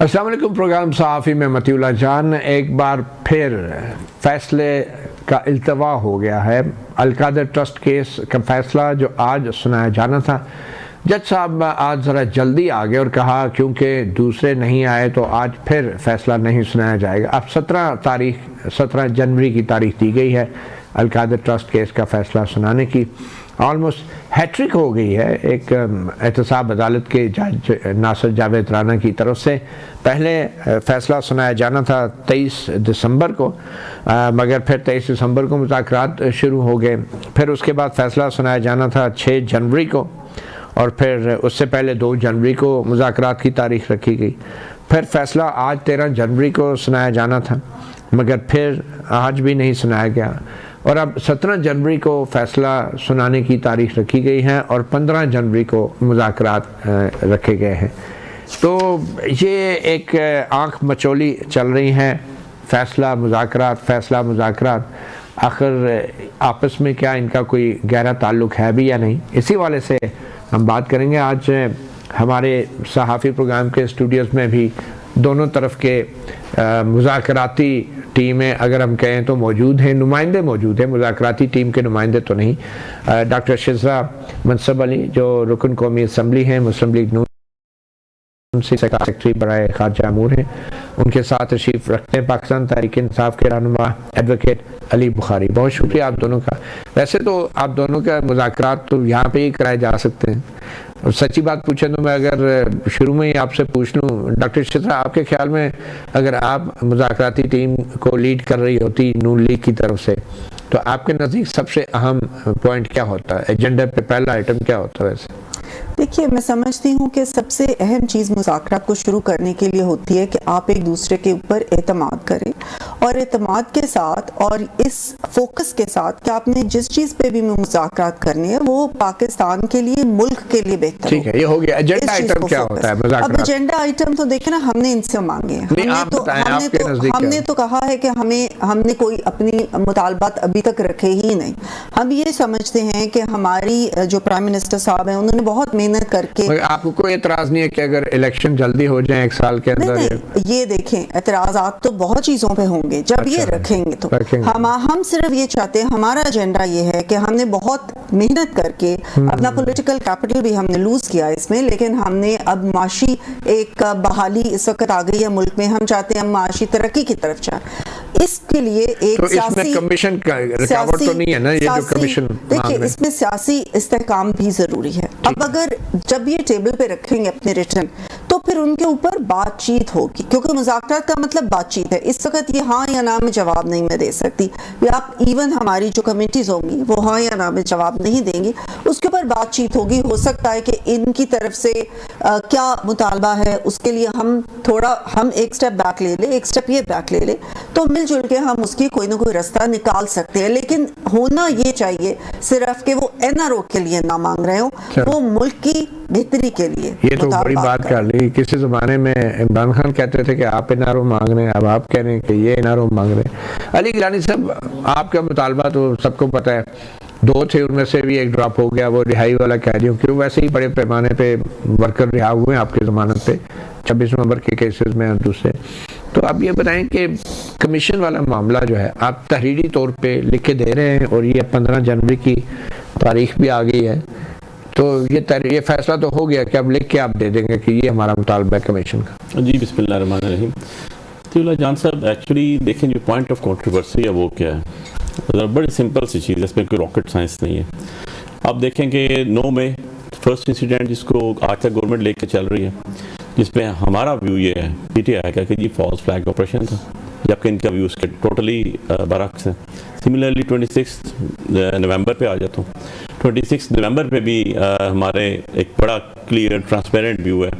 السلام علیکم. پروگرام صحافی میں مطیع اللہ جان. ایک بار پھر فیصلے کا التوا ہو گیا ہے. القادر ٹرسٹ کیس کا فیصلہ جو آج سنایا جانا تھا، جج صاحب آج ذرا جلدی آ گئے اور کہا کیونکہ دوسرے نہیں آئے تو آج پھر فیصلہ نہیں سنایا جائے گا. اب 17 جنوری کی تاریخ دی گئی ہے القادر ٹرسٹ کیس کا فیصلہ سنانے کی. آلموسٹ ہیٹرک ہو گئی ہے ایک احتساب عدالت کے جج ناصر جاوید رانا کی طرف سے. پہلے فیصلہ سنایا جانا تھا 23 دسمبر کو، مگر پھر 23 دسمبر کو مذاکرات شروع ہو گئے. پھر اس کے بعد فیصلہ سنایا جانا تھا 6 جنوری کو، اور پھر اس سے پہلے 2 جنوری کو مذاکرات کی تاریخ رکھی گئی. پھر فیصلہ آج 13 جنوری کو سنایا جانا تھا، مگر پھر آج بھی نہیں سنایا گیا. اور اب 17 جنوری کو فیصلہ سنانے کی تاریخ رکھی گئی ہے اور 15 جنوری کو مذاکرات رکھے گئے ہیں. تو یہ ایک آنکھ مچولی چل رہی ہے. فیصلہ مذاکرات آخر آپس میں کیا ان کا کوئی گہرا تعلق ہے بھی یا نہیں، اسی والے سے ہم بات کریں گے. آج ہمارے صحافی پروگرام کے اسٹوڈیوز میں بھی دونوں طرف کے مذاکراتی ٹیمیں اگر ہم کہیں تو موجود ہیں، نمائندے موجود ہیں، مذاکراتی ٹیم کے نمائندے تو نہیں. ڈاکٹر شزرا منصب علی جو رکن قومی اسمبلی ہیں، مسلم لیگ نون سے سیکرٹری برائے خارجہ امور ہیں، ان کے ساتھ تشریف رکھتے ہیں پاکستان تحریک انصاف کے رہنما ایڈوکیٹ علی بخاری. بہت شکریہ آپ دونوں کا. ویسے تو آپ دونوں کا مذاکرات تو یہاں پہ ہی کرائے جا سکتے ہیں، اور سچی بات پوچھیں تو میں اگر شروع میں ہی آپ سے پوچھ لوں ڈاکٹر شزرا، آپ کے خیال میں اگر آپ مذاکراتی ٹیم کو لیڈ کر رہی ہوتی نون لیگ کی طرف سے، تو آپ کے نزدیک سب سے اہم پوائنٹ کیا ہوتا ہے؟ ایجنڈے پہ پہلا آئٹم کیا ہوتا ہے؟ ویسے دیکھیے، میں سمجھتی ہوں کہ سب سے اہم چیز مذاکرات کو شروع کرنے کے لیے ہوتی ہے کہ آپ ایک دوسرے کے اوپر اعتماد کریں، اور اعتماد کے ساتھ اور اس فوکس کے ساتھ کہ آپ نے جس چیز پہ بھی مذاکرات کرنے ہیں وہ پاکستان کے لیے، ملک کے لیے بہتر ہو. ٹھیک ہے، یہ ہو گیا. ایجنڈا آئٹم کیا ہوتا ہے مذاکرات؟ اب ایجنڈا آئٹم تو دیکھیں نا، ہم نے ان سے مانگے ہیں. ہم نے تو کہا ہے کہ ہم نے کوئی اپنی مطالبات ابھی تک رکھے ہی نہیں. ہم یہ سمجھتے ہیں کہ ہماری جو پرائم منسٹر صاحب ہیں انہوں نے بہت محنت کر کے. آپ کو کوئی اعتراض نہیں ہے کہ اگر الیکشن جلدی ہو جائیں 1 سال کے اندر؟ نہیں، یہ دیکھیں، اعتراضات تو بہت چیزوں پہ ہوں گے جب یہ رکھیں گے تو. ہم صرف یہ چاہتے ہیں، ہمارا ایجنڈا یہ ہے کہ ہم نے بہت محنت کر کے اپنا پولیٹیکل کیپٹل بھی ہم نے لوز کیا اس میں، لیکن ہم نے اب معاشی ایک بحالی اس وقت آ گئی ہے ملک میں. ہم چاہتے ہیں ہم معاشی ترقی کی طرف جائیں. اس کے لیے ایک سیاسی کمیشن کا رکاوٹ تو نہیں ہے نا؟ یہ جو کمیشن دیکھیے، اس میں سیاسی استحکام بھی ضروری ہے. اب اگر جب یہ ٹیبل پہ رکھیں گے اپنے ریٹرن تو پھر ان کے اوپر بات چیت ہوگی، کیونکہ مذاکرات کا مطلب بات چیت ہے. اس وقت یہ ہاں یا نا میں جواب نہیں میں دے سکتی، یا آپ ایون ہماری جو کمیٹیز ہوں گی وہ ہاں یا نا میں جواب نہیں دیں گی. اس کے اوپر بات چیت ہوگی. ہو سکتا ہے کہ ان کی طرف سے کیا مطالبہ ہے اس کے لیے ہم ایک سٹیپ بیک لے لیں، ایک سٹیپ یہ بیک لے لیں، تو مل جل کے ہم اس کی کوئی نہ کوئی راستہ نکال سکتے ہیں. لیکن ہونا یہ چاہیے صرف کہ وہ NRO کے لیے نہ مانگ رہے ہوں، وہ ملک کی بہتری کے لیے. یہ تو بڑی بات کر لی. کسی زمانے میں عمران خان کہتے تھے کہ آپ NRO مانگ رہے ہیں، اب آپ کہہ رہے ہیں کہ یہ NRO مانگ رہے ہیں. علی گیلانی صاحب، آپ کا مطالبہ تو سب کو پتہ ہے، 2 تھے، ان میں سے بھی ایک ڈراپ ہو گیا، وہ رہائی والا کہہ رہی ہوں، کیوں ویسے ہی بڑے پیمانے پہ ورکر رہا ہوئے ہیں آپ کی ضمانت پہ 26 نومبر کے کیسز میں اور دوسرے. تو آپ یہ بتائیں کہ کمیشن والا معاملہ جو ہے آپ تحریری طور پہ لکھ کے دے رہے ہیں، اور یہ 15 جنوری کی تاریخ بھی آ گئی ہے، تو یہ فیصلہ تو ہو گیا کہ اب لکھ کے آپ دے دیں گے کہ یہ ہمارا مطالبہ ہے کمیشن کا؟ جی، بسم اللہ الرحمن الرحیم. اللہ جان صاحب، ایکچولی دیکھیں جو پوائنٹ آف کنٹروورسی ہے وہ کیا ہے؟ بڑی سمپل سی چیز ہے، اس میں کوئی راکٹ سائنس نہیں ہے. آپ دیکھیں کہ 9 میں فرسٹ انسیڈنٹ جس کو آج تک گورنمنٹ لے کے چل رہی ہے، جس پہ ہمارا ویو یہ ہے PTI کا کہ یہ فالس فلیگ آپریشن تھا، جبکہ ان کا ویو اس کے ٹوٹلی برعکس ہے. سملرلی 26 نومبر پہ آ جاتا ہوں. 26 نومبر پہ بھی ہمارے ایک بڑا کلیئر ٹرانسپیرنٹ ویو ہے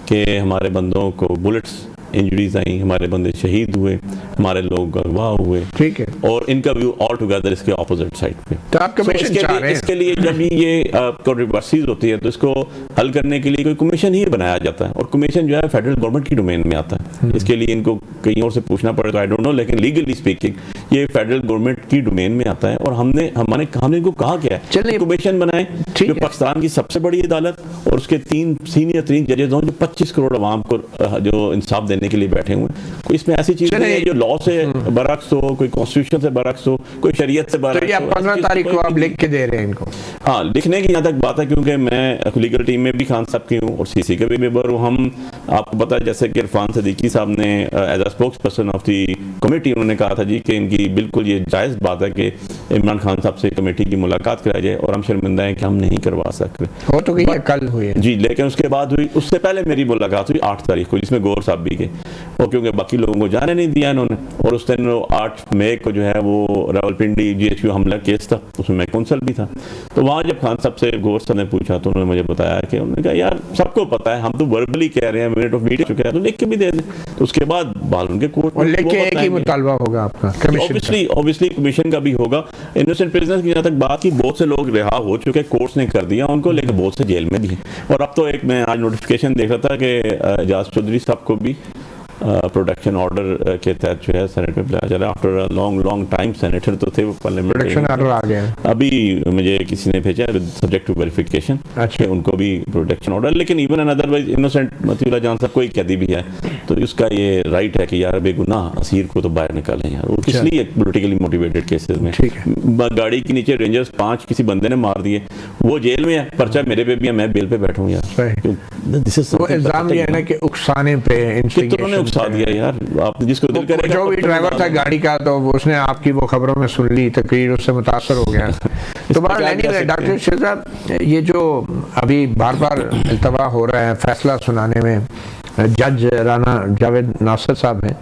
کہ ہمارے بندوں کو بلٹس انجریز آئیں، ہمارے بندے شہید ہوئے، ہمارے لوگ اغوا ہوئے. ٹھیک ہے. اور ان کا ویو آل ٹوگیدر اس کے اپوزٹ سائڈ پہ. تو آپ کمیشن چاہ رہے ہیں اس کے لیے جب بھی یہ کنٹروورسیز ہوتی ہے تو اس کو حل کرنے کے لیے کوئی کمیشن ہی بنایا جاتا ہے، اور کمیشن جو ہے فیڈرل گورنمنٹ کی ڈومین میں آتا ہے. اس کے لیے ان کو کہیں اور سے پوچھنا پڑے گا، آئی ڈونٹ نو، لیکن لیگلی اسپیکنگ یہ فیڈرل گورنمنٹ کی ڈومین میں آتا ہے اور ہم نے ان کو کہا کیا ہے کمیشن بنائیں جو پاکستان کی سب سے بڑی عدالت اور اس کے 3 سینئر 3 ججز ہوں جو 25 کروڑ عوام کو جو انصاف دینے کے لیے بیٹھے ہوئے ہیں. کوئی اس میں ایسی چیز نہیں ہے جو لا سے برعکس ہو, کوئی کانسٹیٹیوشن سے برعکس ہو, کوئی شریعت سے برعکس ہو. 15 تاریخ کو آپ لکھ کے دے رہے ہیں ان کو؟ ہاں, لکھنے کی یہاں تک بات ہے کیونکہ میں لیگل ٹیم میں بھی خان صاحب کی ہوں اور سی سی کا بھی ممبر ہوں. ہم آپ کو پتا ہے جیسے کہ عرفان صدیقی صاحب نے as a spokes person of the committee انہوں نے کہا تھا جی کہ ان کی بالکل یہ جائز بات ہے کہ عمران خان صاحب سے کمیٹی کی ملاقات کرائی جائے, اور ہم شرمندہ ہیں کہ ہم نہیں کروا سکتے. ہو تو گئی کل ہوئی جی, لیکن اس کے بعد ہوئی, اس سے پہلے میری ملاقات ہوئی 8 تاریخ کو جس میں گور صاحب بھی گئے, اور کیونکہ باقی لوگوں کو جانے نہیں دیا انہوں نے, اور اس دن 8 مئی کو جو ہے وہ راولپنڈی جی ایچ کیو حملہ کیس تھا, اس میں کونسل بھی تھا. تو وہاں جب خان صاحب سے گور صاحب نے پوچھا تو انہوں نے مجھے بتایا کہ انہوں نے کہا یار سب کو پتا ہے, ہم تو وربلی کہہ رہے ہیں, منٹ آف میٹنگ چکے ہیں, تو لکھ کے بھی دے دیں. تو اس کے بعد بال ان کے کورٹ میں لکھ کے ایک ہی مطالبہ ہوگا آپ کا اوبیسلی کمیشن کا بھی ہوگا. انوسنٹ پرزنرز کی جہاں تک بات کی, بہت سے لوگ رہا ہو چکے, کورٹس نے کر دیا ان کو, لیکن بہت سے جیل میں بھی ہیں. اور اب تو ایک میں آج نوٹیفیکیشن دیکھ رہا تھا کہ اعجاز چودھری صاحب کو بھی پروٹیکشن آرڈر کے تحت جو ہے سینٹ میں بلایا جا رہا ہے. آفٹر لانگ ٹائم سینیٹر تو تھے وہ پارلیمنٹ آرڈر آ گیا. ابھی مجھے کسی نے بھیجا سبجیکٹ ٹو ویریفیکیشن کہ ان کو بھی پروٹیکشن آرڈر, لیکن ایون ادروائز انوسینٹ متی اللہ جان صاحب کوئی قیدی بھی ہے تو اس کا یہ رائٹ ہے کہ یار بے گناہ اسیر کو تو باہر نکالیں یار. وہ کس لیے پولیٹیکلی موٹیویٹڈ کیسز میں گاڑی کے نیچے رینجرز 5 کسی بندے نے مار دیے, وہ جیل میں ہے, پرچہ میرے پہ بھی ہے, میں بیل پہ بیٹھوں یار. وہ الزام یہ ہے نا کہ اکسانے پہ کتنوں نے اکسا دیا یار, آپ جس کو دل کرے گا. جو بھی ڈرائیور تھا گاڑی کا تو اس نے آپ کی وہ خبروں میں سن لی, تقریر اس سے متاثر ہو گیا. تو بہرحال ڈاکٹر شیر صاحب, یہ جو ابھی بار بار التوا ہو رہا ہے فیصلہ سنانے میں, جج رانا جاوید ناصر صاحب ہیں,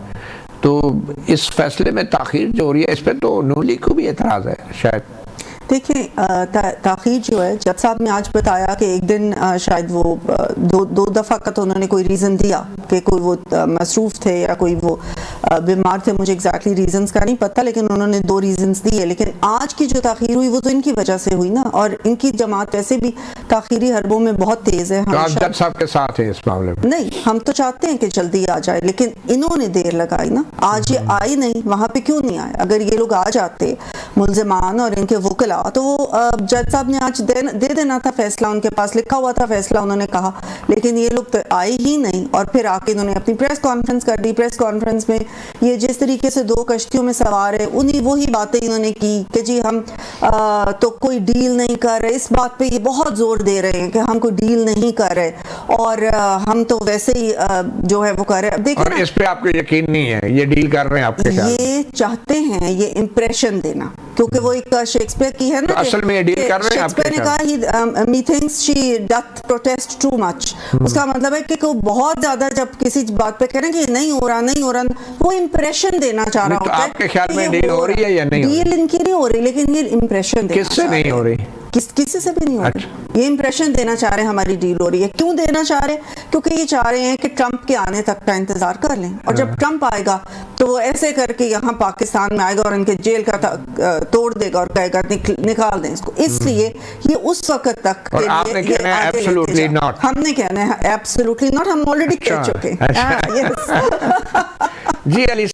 تو اس فیصلے میں تاخیر جو ہو رہی ہے اس پہ تو نون لیگ کو بھی اعتراض ہے شاید. دیکھیں تاخیر جو ہے, جج صاحب نے آج بتایا کہ ایک دن شاید وہ دو دفعہ کا تو انہوں نے کوئی ریزن دیا کہ کوئی وہ مصروف تھے یا کوئی وہ بیمار تھے, مجھے ایگزیکٹلی ریزنز کا نہیں پتہ, لیکن انہوں نے 2 ریزنز دیے. لیکن آج کی جو تاخیر ہوئی وہ تو ان کی وجہ سے ہوئی نا, اور ان کی جماعت ویسے بھی تاخیری حربوں میں بہت تیز ہے. آپ جج صاحب کے ساتھ ہیں اس معاملے میں؟ نہیں, ہم تو چاہتے ہیں کہ جلدی آ جائے, لیکن انہوں نے دیر لگائی نا. آج یہ آئی نہیں, وہاں پہ کیوں نہیں آئے؟ اگر یہ لوگ آ جاتے ملزمان اور ان کے وکلا تو وہ جج صاحب نے آج دے دینا تھا فیصلہ, ان کے پاس لکھا ہوا تھا فیصلہ, انہوں نے کہا, لیکن یہ لوگ تو آئے ہی نہیں. اور پھر آ کے انہوں نے اپنی پریس کانفرنس کر دی. پریس کانفرنس میں یہ جس طریقے سے 2 کشتیوں میں سوار ہے, وہی باتیں انہوں نے کی کہ جی ہم تو کوئی ڈیل نہیں کر رہے. اس بات پہ یہ بہت زور دے رہے ہیں کہ ہم کوئی ڈیل نہیں کر رہے اور ہم تو ویسے ہی جو ہے وہ کر رہے ہیں. اب دیکھیں, اور اس پہ آپ کو یقین نہیں ہے یہ ڈیل کر رہے ہیں؟ آپ کے یہ چاہتے ہیں یہ امپریشن دینا, کیونکہ وہ ایک شیکسپیئر کی ہے نا, اصل میں یہ ڈیل کر رہے ہیں. شیکسپیئر نے کہا he thinks she doth protest too much. اس کا مطلب ہے کہ وہ بہت زیادہ جب کسی بات پہ کہہ رہے ہیں کہ نہیں ہو رہا, وہ امپریشن دینا چاہ رہا ہوتا ہے. آپ کے خیال میں ڈیل ہو رہی ہے یا نہیں؟ ڈیل ان کی نہیں ہو رہی, لیکن یہ امپریشن دینا. کس سے نہیں ہو رہی؟ کسی سے بھی نہیں ہو رہی. یہ امپریشن دینا چاہ رہے ہیں ہماری ڈیل ہو رہی ہے. کیوں دینا چاہ رہے ہیں؟ کیونکہ یہ چاہ رہے ہیں کہ ٹرمپ کے آنے تک کا انتظار کر لیں, اور جب ٹرمپ آئے گا تو وہ ایسے کر کے یہاں پاکستان میں آئے گا اور ان کے جیل کا توڑ دے گا اور کہے گا نکال دیں اس کو. اس لیے یہ اس وقت تک, اور آپ نے کہنا ہے ایبسولوٹلی ناٹ. ہم نے کہنا ہے ایبسولوٹلی ناٹ, ہم آلریڈی کہہ چکے ہیں. جی علی